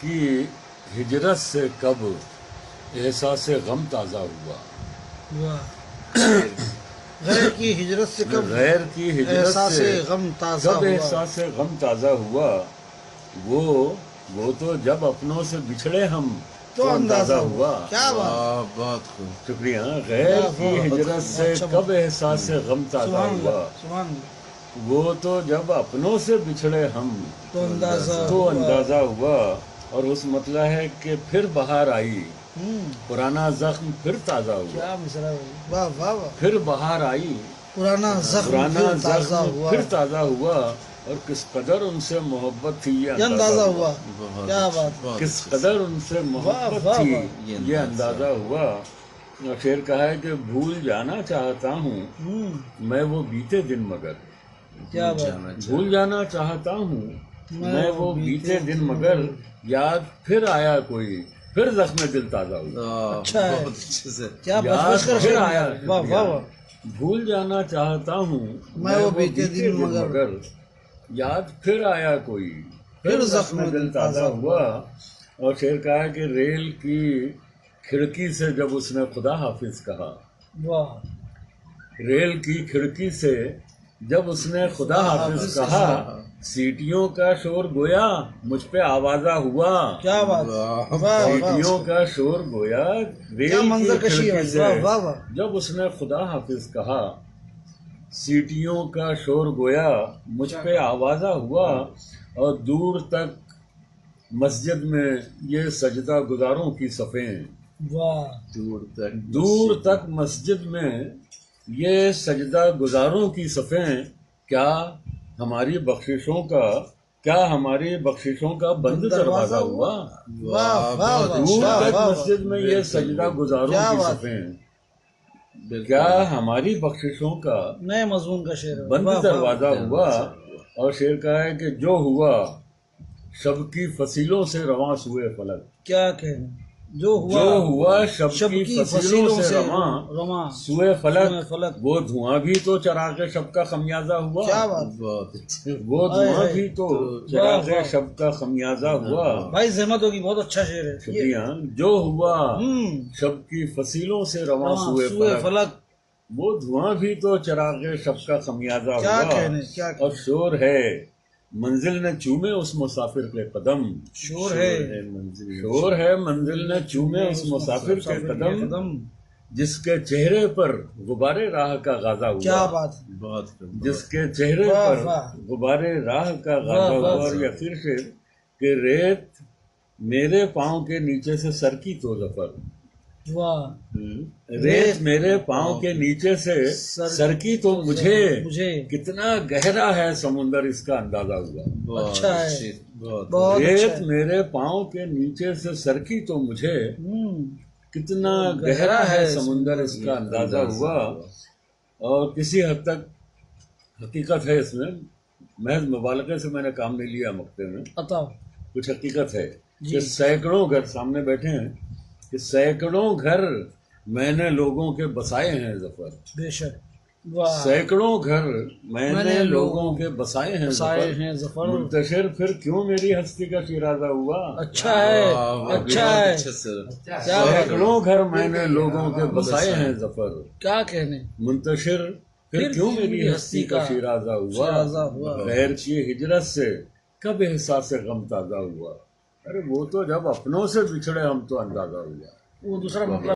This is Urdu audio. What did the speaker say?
کی ہجرت سے کب احساس غم تازہ ہوا. واہ. غیر کی ہجرت سے کب غیر کی ہجرت احساس سے غم تازہ کب ہوا. احساس غم تازہ ہوا. وہ تو جب اپنوں سے بچھڑے ہم تو اندازہ ہوا. کیا بات. بہت خوب. شکریہ. غیر کی ہجرت سے کب احساس غم تازہ سبحان ہوا. اللہ سبحان اللہ. وہ تو جب اپنوں سے بچھڑے ہم تو اندازہ تو اندازہ ہوا. اور اس مطلب ہے کہ پھر بہار آئی، پرانا زخم پھر تازہ ہوا. کیا مصرع ہے. واہ واہ واہ. پھر بہار آئی، پرانا زخم پرانا پھر تازہ زخم ہوا. پھر تازہ ہوا. اور کس قدر ان سے محبت تھی یہ یہ اندازہ ہوا. بہت کیا بات. بہت کس اچھے سے. قدر ان سے محبت واہ تھی واہ. یہ اندازہ ہوا. اور شعر کہا ہے کہ بھول جانا چاہتا ہوں میں وہ بیتے دن مگر. کیا بات. جانا چاہیے. بھول جانا چاہتا ہوں میں وہ بیتے دن مگر. یاد پھر آیا کوئی پھر زخم دل تازہ ہوا. اچھا ہے. بہت اچھے سے. کیا یاد بچ کر پھر شعر آیا. ہے. واہ واہ واہ. بھول جانا چاہتا ہوں میں وہ بیتے دن مگر. یاد پھر آیا کوئی پھر زخم دل تازہ ہوا. اور شعر کہا ہے کہ ریل کی کھڑکی سے جب اس نے خدا حافظ کہا. واہ. ریل کی کھڑکی سے جب اس نے خدا حافظ کہا. سیٹیوں کا شور گویا مجھ پہ آوازہ ہوا. کیا بات. واہ. واہ واہ. سیٹیوں کا شور گویا کیا ریل منظر کی کشی ہے. کھڑکی سے واہ واہ واہ. جب اس نے خدا حافظ کہا. سیٹیوں کا شور گویا مجھ پہ آوازہ ہوا. اور دور تک مسجد میں یہ سجدہ گزاروں کی صفیں. واہ. دور تک مسجد میں یہ سجدہ گزاروں کی صفیں. کیا ہماری بخششوں کا بند دروازہ ہوا. واہ واہ واہ. دور واہ تک واہ. مسجد میں یہ سجدہ گزاروں کیا کی بات. صفیں. کیا ہماری بخششوں کا نئے مضمون کا شعر ہے. بند واہ واہ. دروازہ ہوا. اور شعر کا ہے کہ جو ہوا شب کی فصیلوں سے رواں سوئے فلک. کیا کہنے. جو ہوا شب کی فصیلوں سے رواں سوئے فلک. وہ دھواں بھی تو چراغ شب کا خمیازہ ہوا. کیا بات. بہت اچھے. وہ دھواں بھی تو چراغ شب کا خمیازہ ہوا. بھائی زحمت ہوگی. بہت اچھا شعر ہے. شکریہ. جو ہوا شب کی فصیلوں سے رواں سوئے فلک. وہ دھواں بھی تو چراغ شب کا خمیازہ کیا ہوا. کہنے. کیا اور شور ہے منزل نے چومے اس مسافر کے قدم. شور ہے. شور ہے منزل نے چومے اس مسافر کے قدم. جس کے چہرے پر غبارے راہ کا غازہ ہوا. کیا بات. بہت خوب. جس کے چہرے واہ پر واہ. غبارے راہ کا غازہ ہوا. اور یہ آخر سے کہ ریت میرے پاؤں کے نیچے سے سر کی تو ظفر. واہ. ریت میرے پاؤں کے نیچے سے سر کی تو مجھے کتنا گہرا ہے سمندر اس کا اندازہ ہوا. بہت اچھا ہے. اچھے. بہت بہت ریت اچھا ہے. میرے پاؤں کے نیچے سے سر کی تو مجھے کتنا گہرا ہے سمندر اس کا اندازہ ہوا. اور کسی حد تک حقیقت ہے اس میں. محض مبالغے سے میں نے کام نہیں لیا مقطع میں. عطا. کچھ حقیقت ہے کہ سینکڑوں گھر سامنے بیٹھے ہیں کہ سینکڑوں گھر میں نے لوگوں کے بسائے ہیں ظفر. بے شک. واہ. سینکڑوں گھر میں نے لوگوں کے بسائے ہیں بسائے ظفر. ہیں ظفر. منتشر پھر کیوں میری ہستی کا شیرازہ ہوا. اچھا ہے. اچھا ہے. اچھے سے. کیا بات. سینکڑوں گھر میں نے لوگوں کے بسائے ہیں ظفر. کیا کہنے. منتشر پھر کیوں میری ہستی کا شیرازہ ہوا. غیر کی ہجرت سے کب احساس غم تازہ ہوا. ارے وہ تو جب اپنوں سے بچھڑے ہم تو اندازہ ہوا. وہ دوسرا مطلب